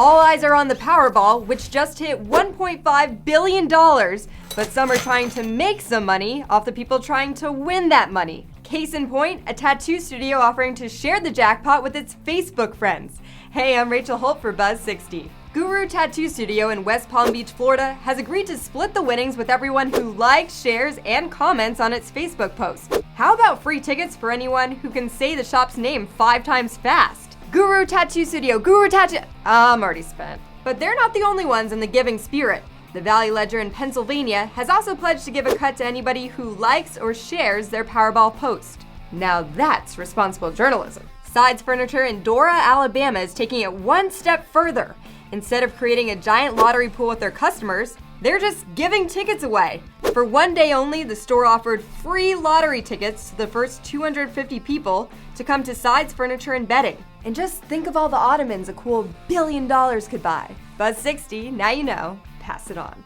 All eyes are on the Powerball, which just hit $1.5 billion, but some are trying to make some money off the people trying to win that money. Case in point, a tattoo studio offering to share the jackpot with its Facebook friends. Hey, I'm Rachel Holt for Buzz60. Guru Tattoo Studio in West Palm Beach, Florida has agreed to split the winnings with everyone who likes, shares, and comments on its Facebook post. How about free tickets for anyone who can say the shop's name 5 times fast? Guru Tattoo Studio, Guru Tattoo... I'm already spent. But they're not the only ones in the giving spirit. The Valley Ledger in Pennsylvania has also pledged to give a cut to anybody who likes or shares their Powerball post. Now that's responsible journalism. Sides Furniture in Dora, Alabama is taking it one step further. Instead of creating a giant lottery pool with their customers, they're just giving tickets away. For one day only, the store offered free lottery tickets to the first 250 people to come to Sides Furniture and Bedding. And just think of all the ottomans a cool $1 billion could buy. Buzz60, now you know, pass it on.